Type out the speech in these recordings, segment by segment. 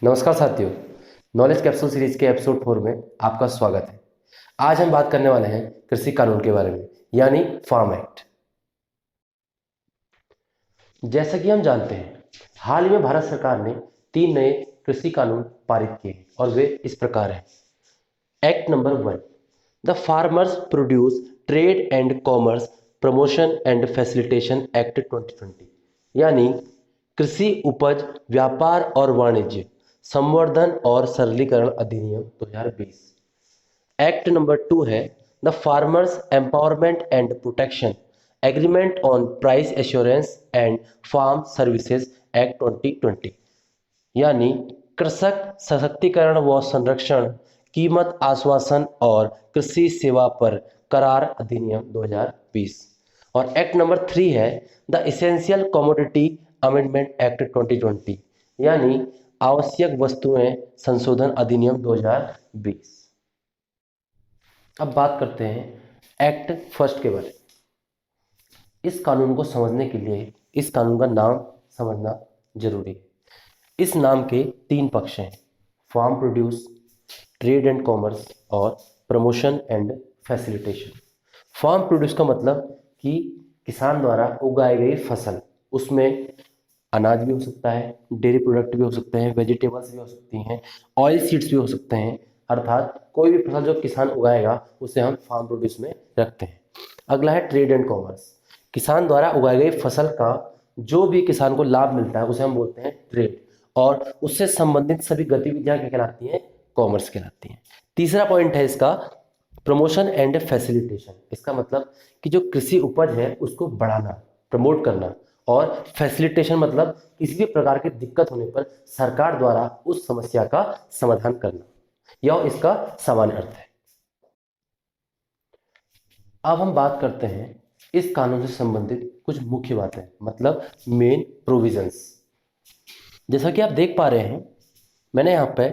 नमस्कार साथियों, knowledge capsule series के एपिसोड 4 में आपका स्वागत है। आज हम बात करने वाले हैं कृषि कानून के बारे में, यानी फार्म एक्ट। जैसा कि हम जानते हैं, हाल ही में भारत सरकार ने 3 नए कृषि कानून पारित किए और वे इस प्रकार हैं। Act number 1, the farmers produce trade and commerce promotion and facilitation act 2020, यानी कृषि उपज व्यापार और वाणिज्य संवर्धन और सरलीकरण अधिनियम 2020। एक्ट नंबर 2 है the farmers empowerment and protection agreement on price assurance and farm services act 2020, यानी कृषक सशक्तिकरण व संरक्षण कीमत आश्वासन और कृषि सेवा पर करार अधिनियम 2020। और एक्ट नंबर 3 है the essential commodity amendment act 2020, यानी आवश्यक वस्तुएं संशोधन अधिनियम 2020। अब बात करते हैं एक्ट फर्स्ट के बारे में। इस कानून को समझने के लिए इस कानून का नाम समझना जरूरी है। इस नाम के 3 पक्ष हैं: farm produce, trade and commerce और promotion and facilitation. Farm produce का मतलब कि किसान द्वारा उगाई गई फसल, उसमें अनाज भी हो सकता है, डेयरी प्रोडक्ट भी हो सकते हैं, वेजिटेबल्स भी हो सकती हैं, ऑयल सीड्स भी हो सकते हैं, अर्थात कोई भी फसल जो किसान उगाएगा उसे हम फार्म प्रोड्यूस में रखते हैं। अगला है ट्रेड एंड कॉमर्स। किसान द्वारा उगाई गई फसल का जो भी किसान को लाभ मिलता है उसे हम बोलते हैं ट्रेड, और उससे संबंधित सभी गतिविधियां क्या कहलाती हैं? कॉमर्स कहलाती हैं। तीसरा पॉइंट है इसका प्रमोशन एंड फैसिलिटेशन। इसका मतलब कि जो कृषि उपज है उसको बढ़ाना, प्रमोट करना, और फैसिलिटेशन मतलब किसी भी प्रकार की दिक्कत होने पर सरकार द्वारा उस समस्या का समाधान करना। यह इसका सामान्य अर्थ है। अब हम बात करते हैं इस कानून से संबंधित कुछ मुख्य बातें, मतलब मेन प्रोविजंस। जैसा कि आप देख पा रहे हैं, मैंने यहाँ पे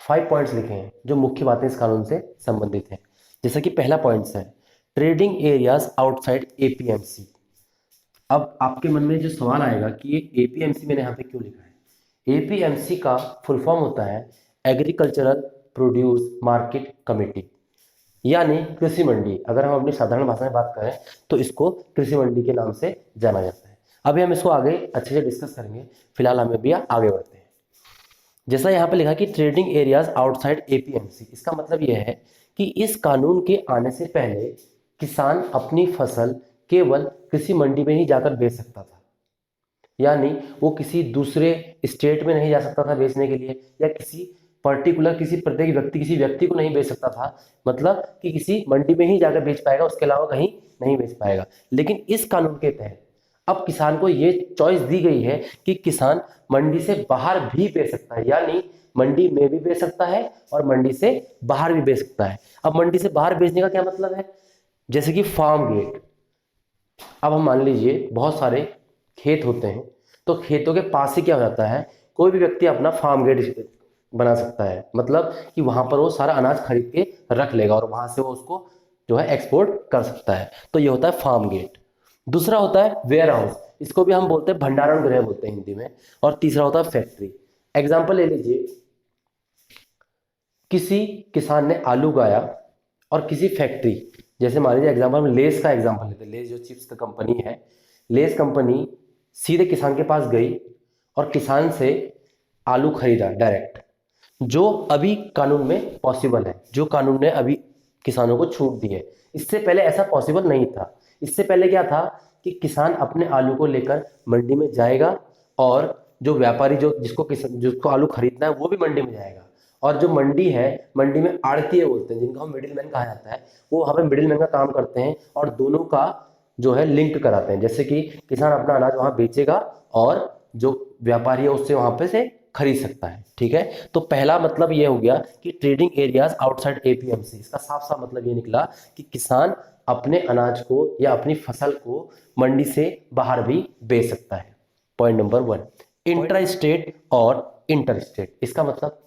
5 पॉइंट्स लिखे हैं जो मुख्य बातें इस कानून से संबंधित हैं। जैसा कि पहला पॉइंट है ट्रेडिंग एरियाज आउटसाइड एपीएमसी। अब आपके मन में जो सवाल आएगा कि ये एपीएमसी मैंने यहाँ पे क्यों लिखा है। एपीएमसी का फुल फॉर्म होता है एग्रीकल्चरल प्रोड्यूस मार्केट कमेटी, यानी कृषि मंडी। अगर हम अपनी साधारण भाषा में बात करें तो इसको कृषि मंडी के नाम से जाना जाता है। अभी हम इसको आगे अच्छे से डिस्कस करेंगे, फिलहाल हम अभी आगे बढ़ते हैं। जैसा यहाँ पे लिखा कि ट्रेडिंग एरियाज आउटसाइड एपीएमसी, इसका मतलब यह है कि इस कानून के आने से पहले किसान अपनी फसल केवल कृषि मंडी में ही जाकर बेच सकता था, यानी वो किसी दूसरे स्टेट में नहीं जा सकता था बेचने के लिए, या किसी पर्टिकुलर किसी प्रत्येक व्यक्ति किसी व्यक्ति को नहीं बेच सकता था, मतलब कि किसी मंडी में ही जाकर बेच पाएगा, उसके अलावा कहीं नहीं बेच पाएगा। लेकिन इस कानून के तहत अब किसान को ये चॉइस दी गई है कि किसान मंडी से बाहर भी बेच सकता है, यानी मंडी में भी बेच सकता है और मंडी से बाहर भी बेच सकता है। अब मंडी से बाहर बेचने का क्या मतलब है? जैसे कि फार्म गेट। अब हम मान लीजिए बहुत सारे खेत होते हैं, तो खेतों के पास ही क्या हो जाता है, कोई भी व्यक्ति अपना फार्म गेट बना सकता है, मतलब कि वहां पर वो सारा अनाज खरीद के रख लेगा और वहां से वो उसको जो है एक्सपोर्ट कर सकता है। तो ये होता है फार्म गेट। दूसरा होता है वेयर हाउस, इसको भी हम बोलते हैं भंडारण गृह बोलते हैं हिंदी में। और तीसरा होता है फैक्ट्री। एग्जाम्पल ले लीजिए, किसी किसान ने आलू उगाया और किसी फैक्ट्री, जैसे मान लीजिए एग्जाम्पल में लेस का एग्जाम्पल लेते हैं, लेस जो चिप्स का कंपनी है, लेस कंपनी सीधे किसान के पास गई और किसान से आलू खरीदा डायरेक्ट, जो अभी कानून में पॉसिबल है, जो कानून ने अभी किसानों को छूट दी है। इससे पहले ऐसा पॉसिबल नहीं था। इससे पहले क्या था कि किसान अपने आलू को लेकर मंडी में जाएगा और जो व्यापारी जो जिसको आलू खरीदना है वो भी मंडी में जाएगा, और जो मंडी है, मंडी में आड़तीये बोलते हैं जिनको हम मिडिल मैन कहा जाता है, वो वहाँ पे मिडिल मैन का काम करते हैं और दोनों का जो है लिंक कराते हैं। जैसे कि किसान अपना अनाज वहां बेचेगा और जो व्यापारी है उससे वहां पे से खरीद सकता है। ठीक है, तो पहला मतलब ये हो गया कि ट्रेडिंग एरियाज आउटसाइड एपीएमसी। इसका साफ साफ मतलब ये निकला कि किसान अपने अनाज को या अपनी फसल को मंडी से बाहर भी बेच सकता है। पॉइंट नंबर 1, इंट्रा स्टेट और इंटर स्टेट। इसका मतलब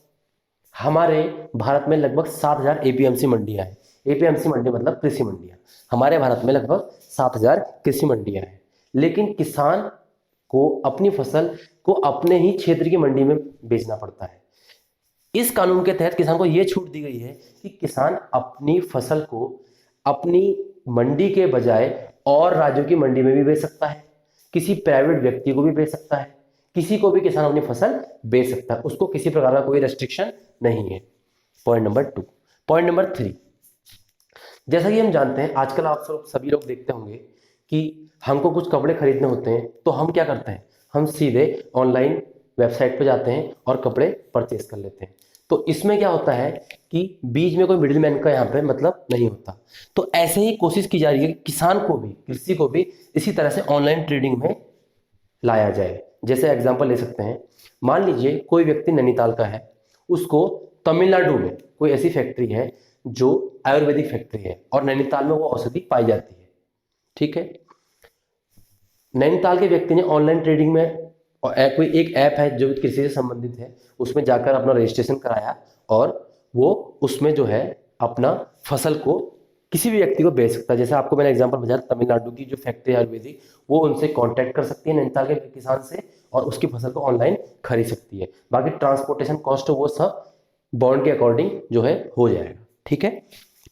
हमारे भारत में लगभग 7000 एपीएमसी मंडियां हैं। एपीएमसी मंडी मतलब कृषि मंडियां। हमारे भारत में लगभग 7000 कृषि मंडियां हैं, लेकिन किसान को अपनी फसल को अपने ही क्षेत्र की मंडी में बेचना पड़ता है। इस कानून के तहत किसान को यह छूट दी गई है कि किसान अपनी फसल को अपनी मंडी के बजाय और राज्यों की मंडी में भी बेच सकता है, किसी प्राइवेट व्यक्ति को भी बेच सकता है, किसी को भी किसान अपनी फसल बेच सकता है, उसको किसी प्रकार का कोई रेस्ट्रिक्शन नहीं है। Point number 2। पॉइंट नंबर 3, जैसा कि हम जानते हैं आजकल आप सब सभी लोग देखते होंगे कि हमको कुछ कपड़े खरीदने होते हैं तो हम क्या करते हैं, हम सीधे ऑनलाइन वेबसाइट पर जाते हैं और कपड़े परचेज कर लेते हैं। तो इसमें क्या होता है कि बीच में कोई मिडिल मैन का यहाँ पे मतलब नहीं होता। तो ऐसे ही कोशिश की जा रही है कि किसान को भी, कृषि को भी इसी तरह से ऑनलाइन ट्रेडिंग में लाया जाए। जैसे एग्जांपल ले सकते हैं, मान लीजिए कोई व्यक्ति नैनीताल का है, उसको तमिलनाडु में कोई ऐसी फैक्ट्री है जो आयुर्वेदिक फैक्ट्री है और नैनीताल में वो औषधि पाई जाती है। ठीक है, नैनीताल के व्यक्ति ने ऑनलाइन ट्रेडिंग में कोई एक ऐप है जो कृषि से संबंधित है, उसमें जाकर अपना रजिस्ट्रेशन कराया और वो उसमें जो है अपना फसल को किसी भी व्यक्ति को बेच सकता है। जैसे आपको मैंने एग्जांपल बताया, तमिलनाडु की जो फैक्ट्री आयुर्वेदिक, वो उनसे कांटेक्ट कर सकती है नैनीताल के किसान से और उसकी फसल को ऑनलाइन खरीद सकती है। बाकी ट्रांसपोर्टेशन कॉस्ट वो सब बॉन्ड के अकॉर्डिंग जो है हो जाएगा। ठीक है,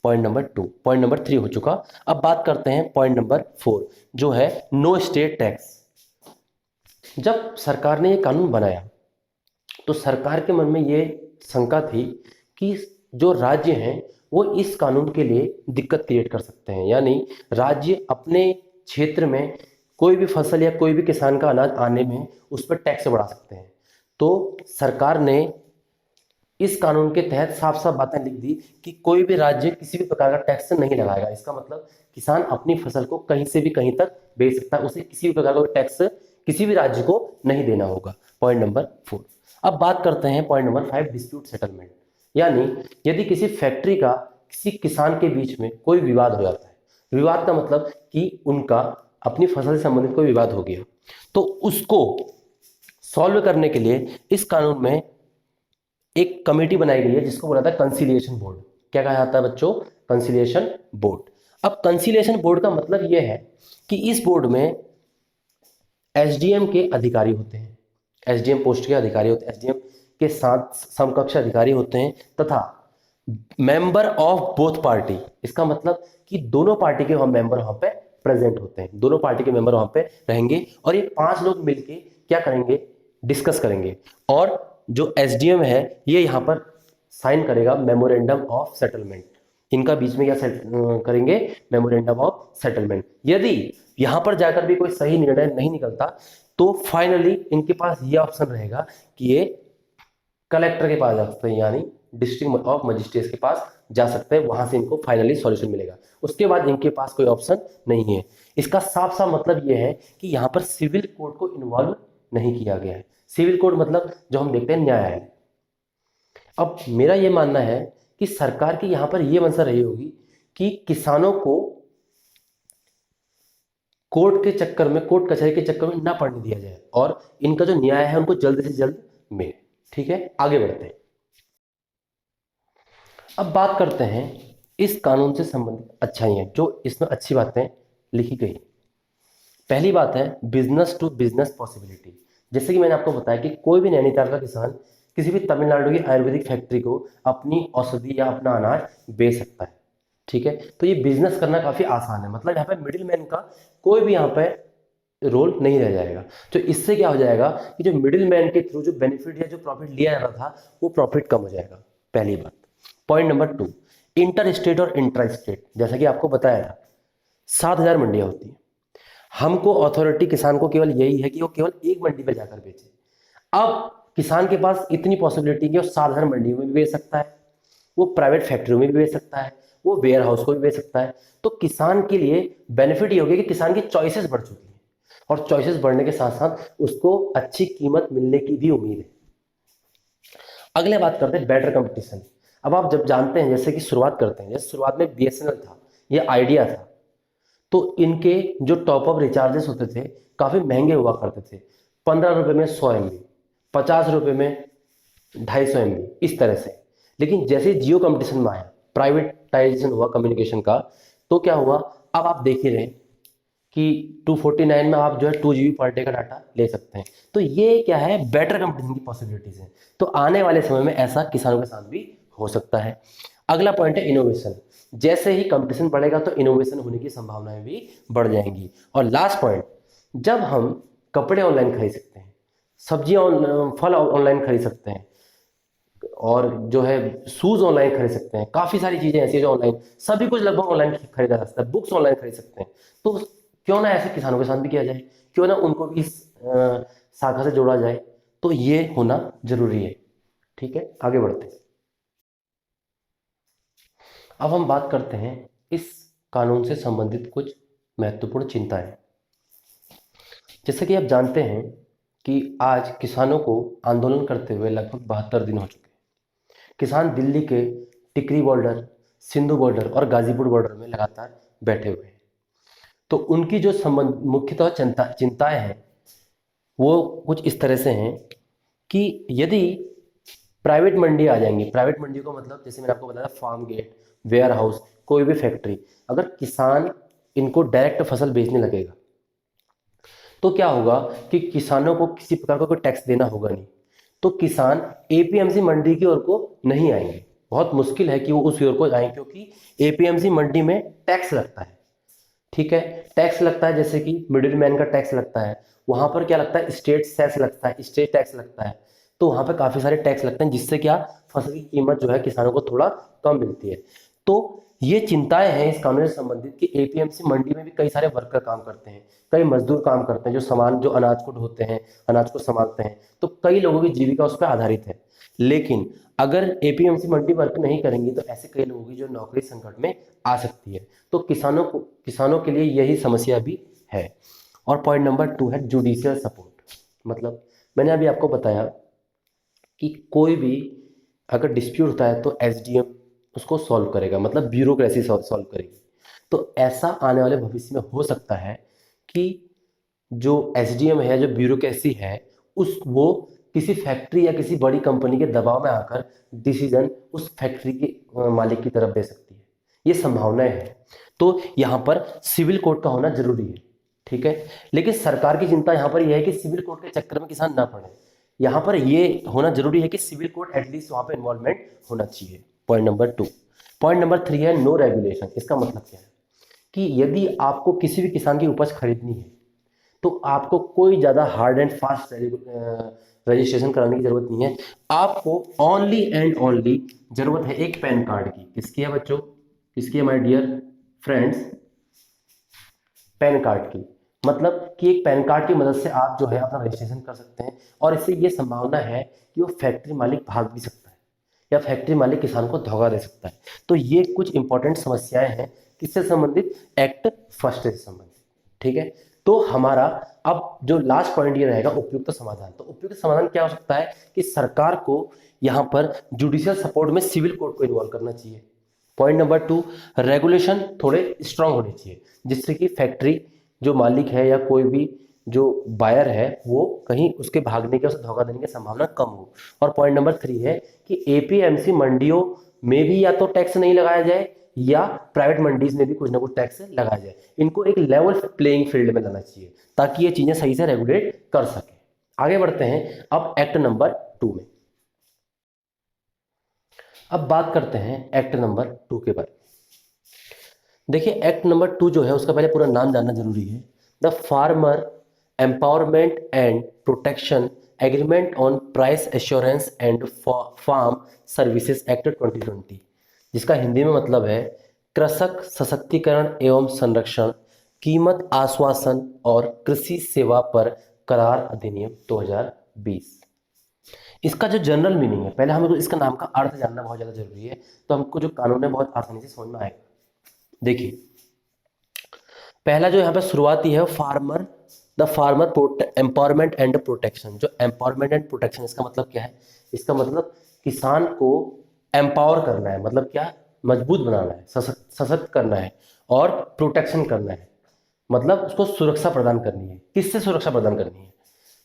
पॉइंट नंबर 2। पॉइंट नंबर 3 हो चुका। अब बात करते हैं पॉइंट नंबर 4, जो है नो स्टेट टैक्स। जब सरकार ने ये कानून बनाया तो सरकार के मन में ये शंका थी कि जो राज्य हैं वो इस कानून के लिए दिक्कत क्रिएट कर सकते हैं, यानी राज्य अपने क्षेत्र में कोई भी फसल या कोई भी किसान का अनाज आने में उस पर टैक्स बढ़ा सकते हैं। तो सरकार ने इस कानून के तहत साफ साफ बातें लिख दी कि कोई भी राज्य किसी भी प्रकार का टैक्स नहीं लगाएगा। इसका मतलब किसान अपनी फसल को कहीं से भी कहीं तक बेच सकता है, उसे किसी भी प्रकार का टैक्स किसी भी राज्य को नहीं देना होगा। Point number 4। अब बात करते हैं पॉइंट नंबर 5, डिस्प्यूट सेटलमेंट। यानी यदि किसी फैक्ट्री का किसी किसान के बीच में कोई विवाद हो जाता है, विवाद का मतलब कि उनका अपनी फसल से संबंधित कोई विवाद हो गया, तो उसको सॉल्व करने के लिए इस कानून में एक कमेटी बनाई गई है जिसको बोला था कंसिलिएशन बोर्ड। क्या कहा जाता है बच्चों? Conciliation board. अब कंसिलिएशन बोर्ड का मतलब यह है कि इस बोर्ड में एसडीएम के अधिकारी होते हैं, एसडीएम पोस्ट के अधिकारी होते हैं, एसडीएम के साथ समकक्ष अधिकारी होते हैं तथा मेंबर ऑफ बोथ पार्टी। इसका मतलब कि दोनों पार्टी के मेंबर वहां पे प्रेजेंट होते हैं, दोनों पार्टी के मेंबर वहां पे रहेंगे और ये 5 लोग मिलके क्या करेंगे, डिस्कस करेंगे और जो एसडीएम है ये यहाँ पर साइन करेगा मेमोरेंडम ऑफ सेटलमेंट। इनका बीच में क्या करेंगे, मेमोरेंडम ऑफ सेटलमेंट। यदि यहां पर जाकर भी कोई सही निर्णय नहीं निकलता तो फाइनली इनके पास ये ऑप्शन रहेगा कि ये कलेक्टर के पास जा सकते हैं, यानी डिस्ट्रिक्ट ऑफ मजिस्ट्रेट के पास जा सकते हैं, वहां से इनको फाइनली सॉल्यूशन मिलेगा। उसके बाद इनके पास कोई ऑप्शन नहीं है। इसका साफ साफ मतलब यह है कि यहाँ पर सिविल कोर्ट को इन्वॉल्व नहीं किया गया है। सिविल कोर्ट मतलब जो हम देखते हैं न्यायालय। अब मेरा यह मानना है कि सरकार की यहां पर यह मंशा रही होगी कि किसानों को कोर्ट के चक्कर में, कोर्ट कचहरी के चक्कर में ना पड़ने दिया जाए और इनका जो न्याय है उनको जल्द से जल्द मिले। ठीक है, आगे बढ़ते हैं। अब बात करते हैं इस कानून से संबंधित अच्छाइयां, जो इसमें अच्छी बातें लिखी गई। पहली बात है बिजनेस टू बिजनेस पॉसिबिलिटी। जैसे कि मैंने आपको बताया कि कोई भी नैनीताल का किसान किसी भी तमिलनाडु की आयुर्वेदिक फैक्ट्री को अपनी औषधि या अपना अनाज बेच सकता है। ठीक है, तो ये बिजनेस करना काफी आसान है, मतलब यहाँ पे मिडिल मैन का कोई भी यहाँ पे रोल नहीं रह जाएगा। तो इससे क्या हो जाएगा कि जो मिडिल मैन के थ्रू जो बेनिफिट या जो प्रॉफिट लिया जा रहा था वो प्रॉफिट कम हो जाएगा। पहली बात। पॉइंट नंबर 2, इंटर स्टेट और इंट्रा स्टेट। जैसा कि आपको बताया था 7000 मंडियां होती हैं, हमको अथॉरिटी किसान को केवल यही है कि वो केवल एक मंडी पर जाकर बेचे। अब किसान के पास इतनी पॉसिबिलिटी कि वो 7000 मंडियों में भी बेच सकता है, वो प्राइवेट फैक्ट्रियों में भी बेच सकता है, वो वेयर हाउस को भी बेच सकता है। तो किसान के लिए बेनिफिट ये हो गया कि किसान की चॉइसेस बढ़ चुकी हैं और चॉइसेस बढ़ने के साथ साथ उसको अच्छी कीमत मिलने की भी उम्मीद है। अगले बात करते हैं बेटर कंपटीशन। अब आप जब जानते हैं, जैसे कि शुरुआत करते हैं, जैसे शुरुआत में बीएसएनएल था, ये आइडिया था, तो इनके जो टॉप अप रिचार्जेस होते थे काफी महंगे हुआ करते थे। 15 रुपए में 100 MB, 50 रुपए में 250 MB, इस तरह से। लेकिन जैसे जियो कंपटीशन में आया, प्राइवेटाइजेशन हुआ कम्युनिकेशन का, तो क्या हुआ, अब आप देख ही रहे कि 249 में आप जो है 2 GB पर डे का डाटा ले सकते हैं। तो ये क्या है, बेटर कंपटीशन की पॉसिबिलिटीज है। तो आने वाले समय में ऐसा किसानों के साथ भी हो सकता है। अगला पॉइंट है इनोवेशन। जैसे ही कंपटीशन बढ़ेगा तो इनोवेशन होने की संभावनाएं भी बढ़ जाएंगी। और लास्ट पॉइंट, जब हम कपड़े ऑनलाइन खरीद सकते हैं, सब्जियां फल ऑनलाइन खरीद सकते हैं, और जो है शूज ऑनलाइन खरीद सकते हैं, काफी सारी चीजें ऐसी है जो ऑनलाइन, सभी कुछ लगभग ऑनलाइन खरीदा जा सकता है, बुक्स ऑनलाइन खरीद सकते हैं। तो क्यों ना ऐसे किसानों के साथ भी किया जाए, क्यों ना उनको भी इस शाखा से जोड़ा जाए। तो ये होना जरूरी है। ठीक है, आगे बढ़ते हैं। अब हम बात करते हैं इस कानून से संबंधित कुछ महत्वपूर्ण चिंताएं। जैसे कि आप जानते हैं कि आज किसानों को आंदोलन करते हुए लगभग 72 दिन हो चुके हैं। किसान दिल्ली के टिकरी बॉर्डर, सिंधु बॉर्डर और गाजीपुर बॉर्डर में लगातार बैठे हुए हैं। तो उनकी जो संबंध मुख्यतः चिंताएं हैं वो कुछ इस तरह से हैं कि यदि प्राइवेट मंडी आ जाएंगी, प्राइवेट मंडी को मतलब जैसे मैंने आपको बताया फार्म गेट, वेयर हाउस, कोई भी फैक्ट्री, अगर किसान इनको डायरेक्ट फसल बेचने लगेगा तो क्या होगा कि किसानों को किसी प्रकार का कोई टैक्स देना होगा नहीं। तो किसान एपीएमसी मंडी की ओर को नहीं आएंगे, बहुत मुश्किल है कि वो उस ओर को आए, क्योंकि एपीएमसी मंडी में टैक्स लगता है। ठीक है, टैक्स लगता है, जैसे कि मिडिल मैन का टैक्स लगता है, वहां पर क्या लगता है, स्टेट सेस लगता है, स्टेट टैक्स लगता है। तो वहां पर काफी सारे टैक्स लगते हैं, जिससे क्या फसल की कीमत जो है किसानों को थोड़ा कम मिलती है। तो ये चिंताएं हैं इस कानून से संबंधित कि एपीएमसी मंडी में भी कई सारे वर्कर काम करते हैं, कई मजदूर काम करते हैं, जो अनाज को ढोते हैं, अनाज को संभालते हैं। तो कई लोगों की जीविका उस पर आधारित है। लेकिन अगर एपीएमसी मंडी वर्क नहीं करेंगी तो ऐसे कई लोगों की जो नौकरी संकट में आ सकती है। तो किसानों के लिए यही समस्या भी है। और पॉइंट नंबर 2 है जुडिशियल सपोर्ट। मतलब मैंने अभी आपको बताया कि कोई भी अगर डिस्प्यूट होता है तो एसडीएम उसको सॉल्व करेगा, मतलब ब्यूरोक्रेसी सॉल्व करेगी। तो ऐसा आने वाले भविष्य में हो सकता है कि जो एसडीएम है, जो ब्यूरोक्रेसी है, उस वो किसी फैक्ट्री या किसी बड़ी कंपनी के दबाव में आकर डिसीजन उस फैक्ट्री के मालिक की तरफ दे सकती है। ये संभावनाएं हैं। तो यहाँ पर सिविल कोर्ट का होना जरूरी है। ठीक है, लेकिन सरकार की चिंता यहाँ पर यह है कि सिविल कोर्ट के चक्कर में किसान ना पड़े। यहाँ पर यह होना जरूरी है कि सिविल कोर्ट एटलीस्ट वहां पर इन्वॉल्वमेंट होना चाहिए। Point number 2। पॉइंट नंबर 3 है नो रेगुलेशन। इसका मतलब क्या है कि यदि आपको किसी भी किसान की उपज खरीदनी है तो आपको कोई ज्यादा हार्ड एंड फास्ट रजिस्ट्रेशन कराने की जरूरत नहीं है। आपको ओनली एंड ओनली जरूरत है एक पैन कार्ड की। किसकी है बच्चों, किसकी है my dear friends, pan card की। मतलब कि एक पैन कार्ड की मदद से आप जो है अपना रजिस्ट्रेशन कर सकते हैं, और इससे ये संभावना है कि वो फैक्ट्री मालिक भाग भी सकता है या फैक्ट्री मालिक किसान को धोखा दे सकता है। तो ये कुछ इंपॉर्टेंट समस्याएं हैं किससे संबंधित, एक्ट फर्स्ट से संबंधित। ठीक है, तो हमारा अब जो लास्ट पॉइंट ये रहेगा उपयुक्त समाधान। तो उपयुक्त समाधान क्या हो सकता है कि सरकार को यहाँ पर जुडिशियल सपोर्ट में सिविल कोर्ट को इन्वॉल्व करना चाहिए। पॉइंट नंबर 2, रेगुलेशन थोड़े स्ट्रांग होने चाहिए, जिससे कि फैक्ट्री जो मालिक है या कोई भी जो बायर है वो कहीं उसके भागने के, उसे धोखा देने की संभावना कम हो। और पॉइंट नंबर 3 है कि एपीएमसी मंडियों में भी या तो टैक्स नहीं लगाया जाए या प्राइवेट मंडीज में भी कुछ ना कुछ टैक्स लगाया जाए। इनको एक लेवल प्लेइंग फील्ड में लाना चाहिए ताकि ये चीजें सही से रेगुलेट कर सके। आगे बढ़ते हैं अब एक्ट नंबर 2 में। अब बात करते हैं एक्ट नंबर 2 के बारे में। देखिए, एक्ट नंबर 2 जो है उसका पहले पूरा नाम जानना जरूरी है। The farmer empowerment and protection agreement on price assurance and farm services act 2020, जिसका हिंदी में मतलब है कृषक सशक्तिकरण एवं संरक्षण, कीमत आश्वासन और कृषि सेवा पर करार अधिनियम 2020। इसका जो जनरल मीनिंग है, पहले हमें तो इसका नाम का अर्थ जानना बहुत ज्यादा जरूरी है, तो हमको जो कानून है बहुत आसानी से समझ में आएगा। देखिए, पहला जो यहाँ पे शुरुआती है farmer, the farmer empowerment and protection. जो एम्पावरमेंट एंड प्रोटेक्शन, इसका मतलब क्या है, इसका मतलब किसान को एम्पावर करना है, मतलब क्या, मजबूत बनाना है, सशक्त करना है, और प्रोटेक्शन करना है, मतलब उसको सुरक्षा प्रदान करनी है। किससे सुरक्षा प्रदान करनी है,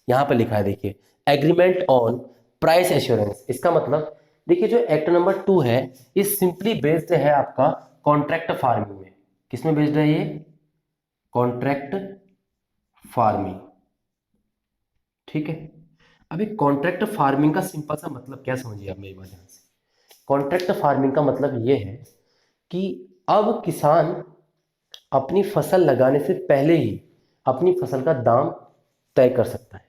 यहाँ पे लिखा है, देखिए, एग्रीमेंट ऑन प्राइस एश्योरेंस। इसका मतलब देखिए जो एक्ट नंबर 2 है ये सिंपली बेस्ड है आपका कॉन्ट्रैक्ट फार्मिंग में। किसमें बेस्ड है ये, कॉन्ट्रैक्ट फार्मिंग। ठीक है, अभी कॉन्ट्रैक्ट फार्मिंग का सिंपल सा मतलब क्या समझिए आप मेरी बात ध्यान से। कॉन्ट्रैक्ट फार्मिंग का मतलब ये है कि अब किसान अपनी फसल लगाने से पहले ही अपनी फसल का दाम तय कर सकता है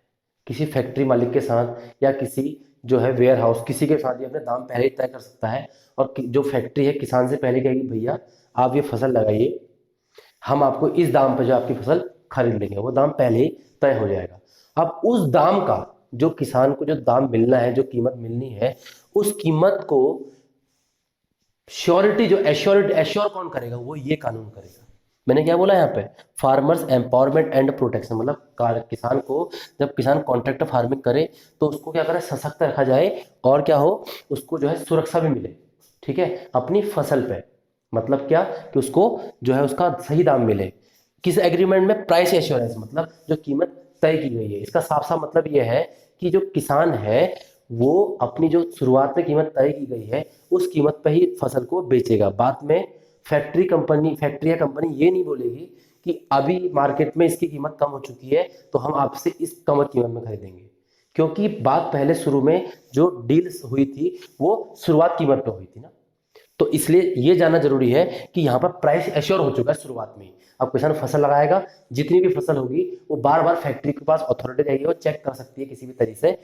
किसी फैक्ट्री मालिक के साथ या किसी जो है वेयर हाउस किसी के साथ ही अपने दाम पहले ही तय कर सकता है। और जो फैक्ट्री है किसान से पहले कहेगी भैया आप ये फसल लगाइए, हम आपको इस दाम पर जो आपकी फसल खरीद लेंगे, वो दाम पहले ही तय हो जाएगा। अब उस दाम का जो किसान को जो दाम मिलना है, जो कीमत मिलनी है, उस कीमत को श्योरिटी जो एश्योर कौन करेगा, वो ये कानून करेगा। मैंने क्या बोला यहाँ पे, फार्मर्स एम्पावरमेंट एंड प्रोटेक्शन, मतलब किसान को जब किसान कॉन्ट्रैक्ट फार्मिंग करे तो उसको क्या करे, सशक्त रखा जाए और क्या हो, उसको जो है सुरक्षा भी मिले। ठीक है, अपनी फसल पे, मतलब क्या कि उसको जो है उसका सही दाम मिले। किस एग्रीमेंट में, प्राइस एश्योरेंस, मतलब जो कीमत तय की गई है। इसका साफ साफ मतलब ये है कि जो किसान है वो अपनी जो शुरुआत में कीमत तय की गई है उस कीमत पर ही फसल को बेचेगा। बाद में फैक्ट्री या कंपनी ये नहीं बोलेगी कि अभी मार्केट में इसकी कीमत कम हो चुकी है तो हम आपसे इस कम कीमत में खरीदेंगे, क्योंकि बात पहले शुरू में जो डील्स हुई थी वो शुरुआत कीमत पे हुई थी ना। तो इसलिए ये जानना जरूरी है कि यहाँ पर प्राइस एश्योर हो चुका है शुरुआत में। अब किसान फसल लगाएगा, जितनी भी फसल होगी वो बार बार फैक्ट्री के पास अथॉरिटी रहेगी, वो चेक कर सकती है किसी भी तरीके से।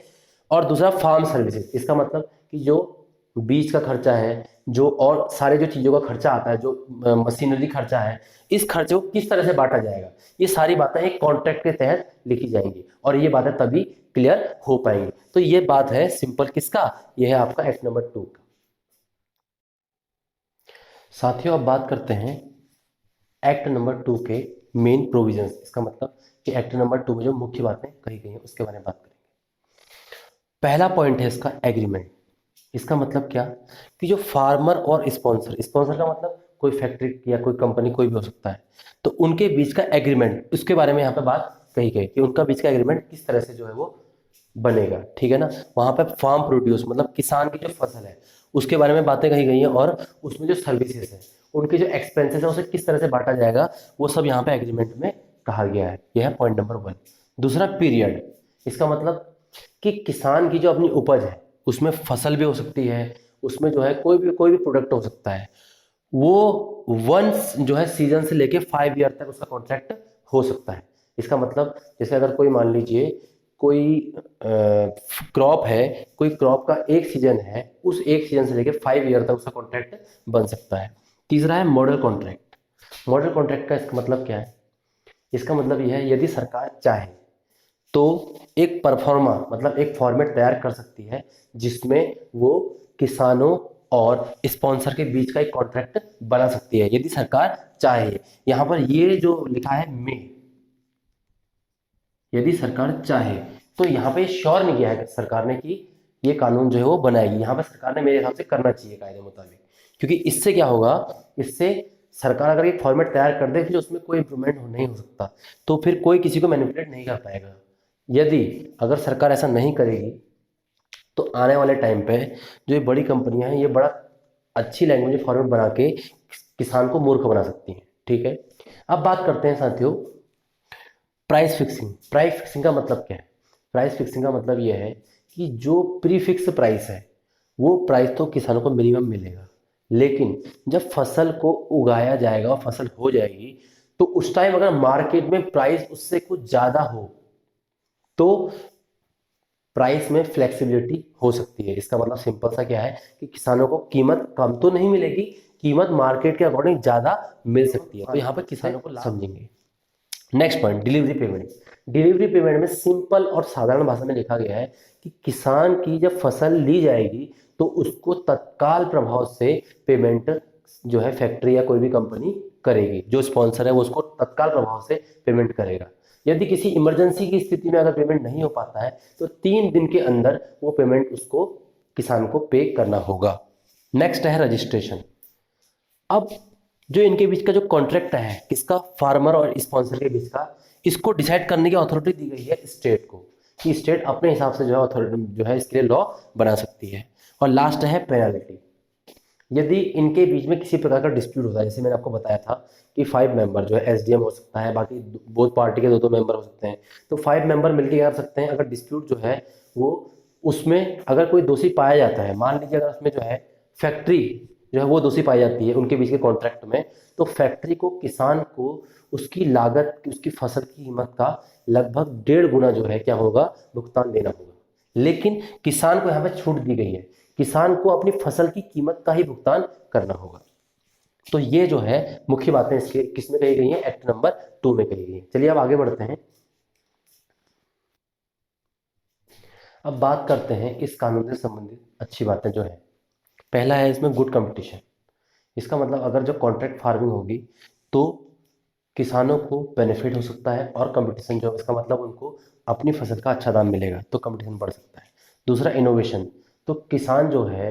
और दूसरा फार्म सर्विसेज, इसका मतलब कि जो बीज का खर्चा है, जो और सारे जो चीज़ों का खर्चा आता है, जो मशीनरी खर्चा है, इस खर्चे को किस तरह से बांटा जाएगा, ये सारी बातें एक कॉन्ट्रैक्ट के तहत लिखी जाएंगी और ये बातें तभी क्लियर हो पाएंगी। तो ये बात है सिंपल किसका, ये है आपका एक्ट नंबर 2 का। साथियों अब बात करते हैं एक्ट नंबर 2 के मेन प्रोविजंस। इसका मतलब कि एक्ट नंबर 2 में जो मुख्य बातें कही गई हैं उसके बारे में बात करेंगे। पहला पॉइंट है इसका एग्रीमेंट। इसका मतलब क्या कि जो फार्मर और स्पॉन्सर, स्पॉन्सर का मतलब कोई फैक्ट्री या कोई कंपनी कोई भी हो सकता है, तो उनके बीच का एग्रीमेंट, उसके बारे में यहाँ पे बात कही गई कि उनका बीच का एग्रीमेंट किस तरह से जो है वो बनेगा। ठीक है ना, वहाँ पे फार्म प्रोड्यूस मतलब किसान की जो फसल है उसके बारे में बातें कही गई हैं और उसमें जो सर्विसेज है उनके जो एक्सपेंसेस है उसे किस तरह से बांटा जाएगा वो सब यहाँ पे एग्रीमेंट में कहा गया है। यह है पॉइंट नंबर 1। दूसरा पीरियड, इसका मतलब कि किसान की जो अपनी उपज है उसमें फसल भी हो सकती है, उसमें जो है कोई भी प्रोडक्ट हो सकता है, वो वंस जो है सीजन से लेके 5 ईयर तक उसका कॉन्ट्रैक्ट हो सकता है। इसका मतलब जैसे अगर कोई मान लीजिए कोई क्रॉप है, कोई क्रॉप का एक सीजन है, उस एक सीजन से लेके 5 ईयर तक उसका कॉन्ट्रैक्ट बन सकता है। तीसरा है मॉडल कॉन्ट्रैक्ट। मॉडल कॉन्ट्रैक्ट का इसका मतलब क्या है, इसका मतलब यह है यदि सरकार चाहे तो एक परफॉर्मा मतलब एक फॉर्मेट तैयार कर सकती है जिसमें वो किसानों और स्पॉन्सर के बीच का एक कॉन्ट्रैक्ट बना सकती है यदि सरकार चाहे। यहाँ पर ये जो लिखा है में, यदि सरकार चाहे, तो यहाँ पे श्योर नहीं किया है सरकार ने कि ये कानून जो है वो बनाएगी। यहाँ पे सरकार ने मेरे हिसाब से करना चाहिए कायदे मुताबिक, क्योंकि इससे क्या होगा, इससे सरकार अगर एक फॉर्मेट तैयार कर दे फिर उसमें कोई इंप्रूवमेंट नहीं हो सकता, तो फिर कोई किसी को मैनिपुलेट नहीं कर पाएगा। यदि अगर सरकार ऐसा नहीं करेगी तो आने वाले टाइम पे जो ये बड़ी कंपनियां हैं ये बड़ा अच्छी लैंग्वेज फॉर्मेट बना के किसान को मूर्ख बना सकती हैं। ठीक है, अब बात करते हैं साथियों प्राइस फिक्सिंग। प्राइस फिक्सिंग का मतलब क्या है, प्राइस फिक्सिंग का मतलब ये है कि जो प्री फिक्स प्राइस है वो प्राइस तो किसानों को मिनिमम मिलेगा, लेकिन जब फसल को उगाया जाएगा और फसल हो जाएगी तो उस टाइम अगर मार्केट में प्राइस उससे कुछ ज़्यादा हो तो प्राइस में फ्लेक्सिबिलिटी हो सकती है। इसका मतलब सिंपल सा क्या है कि किसानों को कीमत कम तो नहीं मिलेगी, कीमत मार्केट के अकॉर्डिंग ज़्यादा मिल सकती है। तो यहाँ पर किसानों को समझेंगे। Next point delivery payment. Delivery payment में सिंपल और साधारण भाषा में लिखा गया है कि किसान की जब फसल ली जाएगी तो उसको तत्काल प्रभाव से पेमेंट जो है फैक्ट्री या कोई भी कंपनी करेगी, जो स्पॉन्सर है वो उसको तत्काल प्रभाव से पेमेंट करेगा। यदि किसी इमरजेंसी की स्थिति में अगर पेमेंट नहीं हो पाता है तो 3 दिन के अंदर वो पेमेंट उसको किसान को पे करना होगा। नेक्स्ट है रजिस्ट्रेशन। अब जो इनके बीच का जो कॉन्ट्रैक्ट है किसका, फार्मर और स्पॉन्सर के बीच का, इसको डिसाइड करने की अथॉरिटी दी गई है स्टेट को कि स्टेट अपने हिसाब से जो है अथॉरिटी जो है इसके लिए लॉ बना सकती है। और लास्ट है पेनल्टी। यदि इनके बीच में किसी प्रकार का डिस्प्यूट होता है, जैसे मैंने आपको बताया था कि 5 मेंबर जो है एसडीएम हो सकता है, बाकी बोथ पार्टी के 2-2 मेंबर हो सकते हैं, तो 5 मेंबर मिलकर क्या कर सकते हैं, अगर डिस्प्यूट जो है वो उसमें अगर कोई दोषी पाया जाता है, मान लीजिए अगर उसमें जो है फैक्ट्री जो है वो दोषी पाई जाती है उनके बीच के कॉन्ट्रैक्ट में, तो फैक्ट्री को किसान को उसकी लागत उसकी फसल की कीमत का लगभग 1.5 गुना जो है क्या होगा, भुगतान देना होगा। लेकिन किसान को यहाँ पे छूट दी गई है, किसान को अपनी फसल की कीमत का ही भुगतान करना होगा। तो ये जो है मुख्य बातें इसके किसमें कही गई हैं, एक्ट नंबर 2 में कही गई है। चलिए अब आगे बढ़ते हैं। अब बात करते हैं इस कानून से संबंधित अच्छी बातें जो है। पहला है इसमें गुड कंपटीशन। इसका मतलब अगर जो कॉन्ट्रैक्ट फार्मिंग होगी तो किसानों को बेनिफिट हो सकता है, और कंपटीशन जो है इसका मतलब उनको अपनी फसल का अच्छा दाम मिलेगा तो कंपटीशन बढ़ सकता है। दूसरा इनोवेशन, तो किसान जो है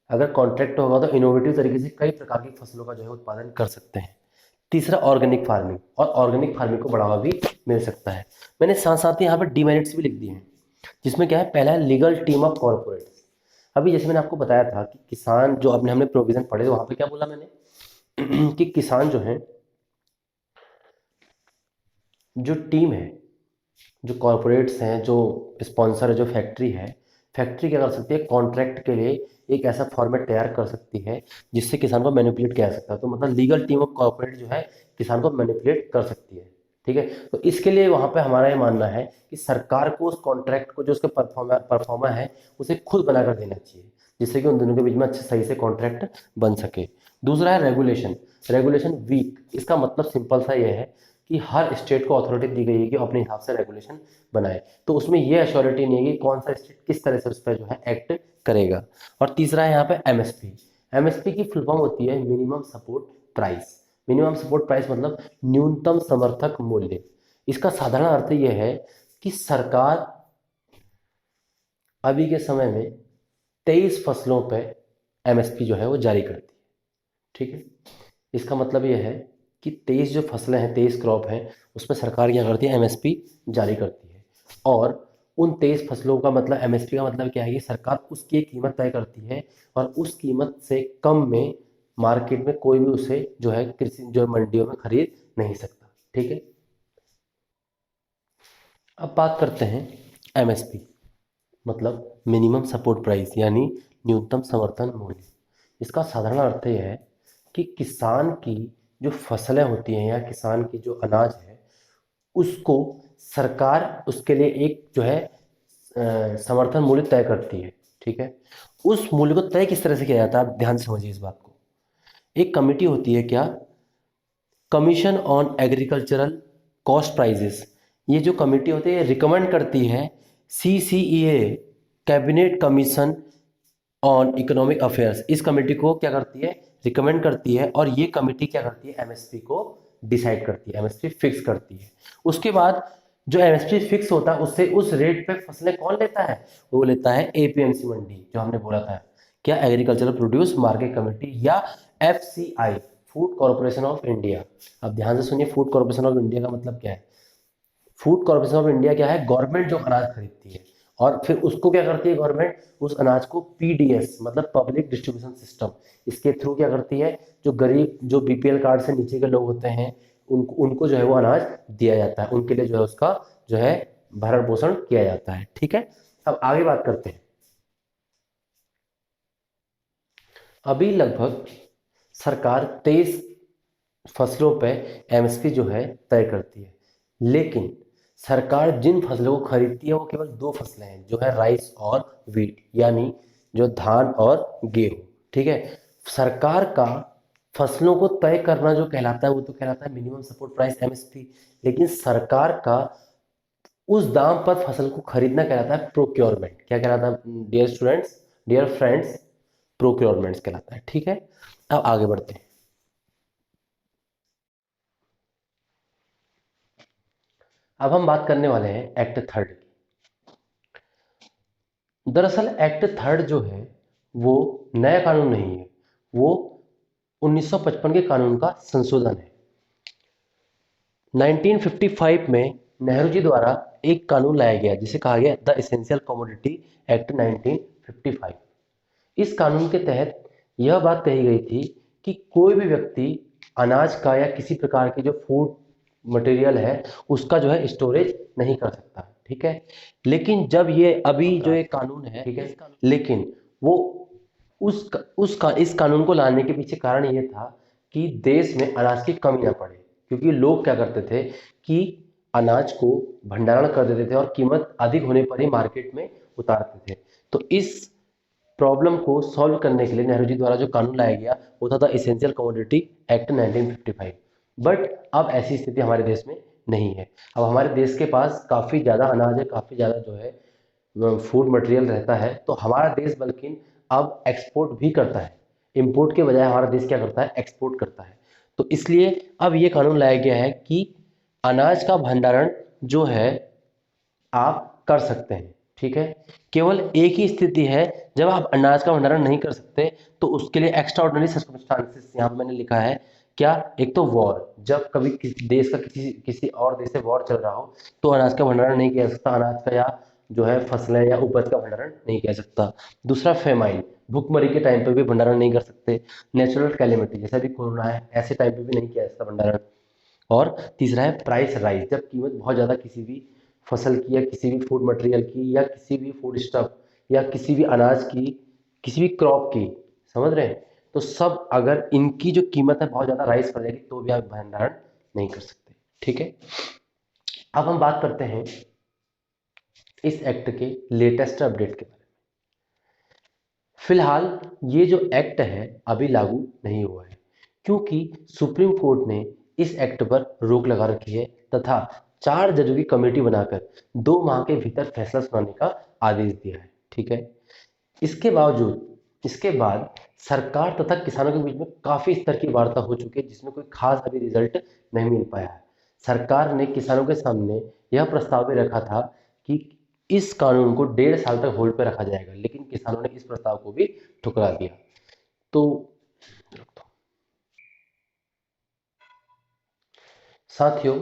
अगर कॉन्ट्रैक्ट होगा तो इनोवेटिव तरीके से कई प्रकार की फसलों का जो है उत्पादन कर सकते हैं। तीसरा ऑर्गेनिक फार्मिंग, और ऑर्गेनिक फार्मिंग को बढ़ावा भी मिल सकता है। मैंने साथ साथ ही यहाँ पर डीमेरिट्स भी लिख दिए हैं, जिसमें क्या है, पहला है लीगल टीम ऑफ कॉर्पोरेट्स। अभी जैसे मैंने आपको बताया था कि किसान जो अपने हमने प्रोविजन पढ़े वहां पे क्या बोला मैंने कि किसान जो है, जो टीम है, जो कॉरपोरेट्स हैं, जो स्पॉन्सर है, जो फैक्ट्री है, फैक्ट्री क्या कर सकती है, कॉन्ट्रैक्ट के लिए एक ऐसा फॉर्मेट तैयार कर सकती है जिससे किसान को मैनिपुलेट किया जा सकता है। तो मतलब लीगल टीम ऑफ कॉर्पोरेट जो है किसान को मैनिपुलेट कर सकती है। ठीक है, तो इसके लिए वहां पे हमारा ये मानना है कि सरकार को उस कॉन्ट्रैक्ट को जो उसके परफॉर्मर है उसे खुद बनाकर देना चाहिए, जिससे कि उन दोनों के बीच में अच्छे सही से कॉन्ट्रैक्ट बन सके। दूसरा है रेगुलेशन। रेगुलेशन वीक, इसका मतलब सिंपल सा ये है कि हर स्टेट को अथॉरिटी दी गई है कि अपने हिसाब से रेगुलेशन बनाए, तो उसमें ये अश्योरिटी नहीं है कि कौन सा स्टेट किस तरह से उस पर जो है एक्ट करेगा। और तीसरा है यहाँ पे एमएसपी। एमएसपी की फुल फॉर्म होती है minimum support price. Minimum support price मतलब न्यूनतम समर्थक मूल्य। इसका साधारण अर्थ यह है कि सरकार अभी के समय में 23 फसलों पे एमएसपी जो है वो जारी करती है। ठीक है, इसका मतलब यह है कि 23 जो फसलें हैं, 23 क्रॉप हैं, उसमें सरकार क्या करती है, एमएसपी जारी करती है। और उन 23 फसलों का मतलब एमएसपी का मतलब क्या है कि सरकार उसकी एक कीमत तय करती है और उस कीमत से कम में मार्केट में कोई भी उसे जो है कृषि जो मंडियों में खरीद नहीं सकता। ठीक है, अब बात करते हैं एमएसपी मतलब मिनिमम सपोर्ट प्राइस यानी न्यूनतम समर्थन मूल्य। इसका साधारण अर्थ यह है कि किसान की जो फसलें होती हैं या किसान की जो अनाज है उसको सरकार उसके लिए एक जो है समर्थन मूल्य तय करती है। ठीक है, उस मूल्य को तय किस तरह से किया जाता है, आप ध्यान से समझिए इस बात को। एक कमिटी होती है, क्या, commission on agricultural cost prices. ये जो कमेटी होती है रिकमेंड करती है CCEA, cabinet commission on economic affairs, इस कमेटी को क्या करती है, रिकमेंड करती है, और ये कमेटी क्या करती है, एमएसपी को डिसाइड करती है, एमएसपी फिक्स करती है। उसके बाद जो एमएसपी फिक्स होता है उससे उस रेट पे फसलें कौन लेता है, वो लेता है एपीएमसी मंडी, जो हमने बोला था, क्या, एग्रीकल्चरल प्रोड्यूस मार्केट कमेटी या FCI, food corporation of India. अब ध्यान से सुनिए, फूड कॉर्पोरेशन ऑफ इंडिया का मतलब क्या है। फूड कॉर्पोरेशन ऑफ इंडिया क्या है, गवर्नमेंट जो अनाज खरीदती है और फिर उसको क्या करती है गवर्नमेंट, उस अनाज को पीडीएस मतलब पब्लिक डिस्ट्रीब्यूशन सिस्टम, इसके थ्रू क्या करती है, जो गरीब जो बीपीएल कार्ड से नीचे के लोग होते हैं उनको उनको जो है वो अनाज दिया जाता है, उनके लिए जो है उसका जो है भरण पोषण किया जाता है। ठीक है, अब आगे बात करते हैं। अभी लगभग सरकार 23 फसलों पे एमएसपी जो है तय करती है, लेकिन सरकार जिन फसलों को खरीदती है वो केवल 2 फसलें हैं, जो है राइस और वीट, यानी जो धान और गेहूं। ठीक है, सरकार का फसलों को तय करना जो कहलाता है वो तो कहलाता है मिनिमम सपोर्ट प्राइस एमएसपी, लेकिन सरकार का उस दाम पर फसल को खरीदना कहलाता है प्रोक्योरमेंट। क्या कहलाता है dear students, dear friends, procurements कहलाता है। ठीक है, अब आगे बढ़ते हैं। अब हम बात करने वाले हैं एक्ट थर्ड की। दरअसल एक्ट थर्ड जो है वो नया कानून नहीं है, वो 1955 के कानून का संशोधन है। 1955 में नेहरू जी द्वारा एक कानून लाया गया जिसे कहा गया द एसेंशियल कमोडिटी एक्ट 1955। इस कानून के तहत यह बात कही गई थी कि कोई भी व्यक्ति अनाज का या किसी प्रकार के जो फूड मटेरियल है उसका जो है स्टोरेज नहीं कर सकता, ठीक है। लेकिन जब ये अभी जो ये कानून है, ठीक है, लेकिन वो इस कानून को लाने के पीछे कारण ये था कि देश में अनाज की कमी ना पड़े, क्योंकि लोग क्या करते थे कि अनाज को भंडारण कर देते थे और कीमत अधिक होने पर ही मार्केट में उतारते थे। तो इस प्रॉब्लम को सॉल्व करने के लिए नेहरू जी द्वारा जो कानून लाया गया वो था the essential commodity act 1955। But अब ऐसी स्थिति हमारे देश में नहीं है। अब हमारे देश के पास काफ़ी ज़्यादा अनाज है, काफ़ी ज़्यादा जो है फूड मटेरियल रहता है, तो हमारा देश बल्कि अब एक्सपोर्ट भी करता है। इंपोर्ट के बजाय हमारा देश क्या करता है, एक्सपोर्ट करता है। तो इसलिए अब ये कानून लाया गया है कि अनाज का भंडारण जो है आप कर सकते हैं, ठीक है। केवल एक ही स्थिति है जब आप अनाज का भंडारण नहीं कर सकते, तो उसके लिए एक्स्ट्रा ऑर्डिनरी सर्कमस्टांसेस यहाँ पे मैंने लिखा है। क्या? एक तो वॉर, जब कभी किसी देश का किसी और देश से वॉर चल रहा हो तो अनाज का भंडारण नहीं किया जा सकता, अनाज का या जो है फसलें या उपज का भंडारण नहीं किया जा सकता। दूसरा फेमाइन, भुखमरी के टाइम पे भी भंडारण नहीं कर सकते। नेचुरल कैलेमिटी जैसा भी कोरोना है, ऐसे टाइम पे भी नहीं किया जा सकता भंडारण। और तीसरा है प्राइस राइज, जब कीमत बहुत ज़्यादा किसी भी फसल की या किसी भी फूड मटेरियल की या किसी भी फूड स्टफ या किसी भी अनाज की, किसी भी क्रॉप की, समझ रहे हैं, तो सब अगर इनकी जो कीमत है बहुत ज़्यादा राइज कर जाएगी तो भी आप भंडारण नहीं कर सकते, ठीक है। अब हम बात करते हैं इस एक्ट के लेटेस्ट अपडेट के बारे में। फिलहाल ये जो एक्ट है अभी लागू नहीं हुआ है, क्योंकि सुप्रीम कोर्ट ने इस एक्ट पर रोक लगा रखी है तथा 4 जजों की कमेटी बनाकर 2 माह के भीतर फैसला सुनाने का आदेश दिया है, ठीक है। इसके बाद सरकार तथा किसानों के बीच में काफी स्तर की वार्ता हो चुकी है, जिसमें कोई खास अभी रिजल्ट नहीं मिल पाया है। सरकार ने किसानों के सामने यह प्रस्ताव भी रखा था कि इस कानून को 1.5 साल तक होल्ड पे रखा जाएगा, लेकिन किसानों ने इस प्रस्ताव को भी ठुकरा दिया। तो साथियों,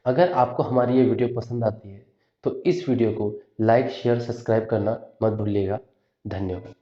अगर आपको हमारी ये वीडियो पसंद आती है तो इस वीडियो को लाइक शेयर सब्सक्राइब करना मत भूलिएगा। धन्यवाद।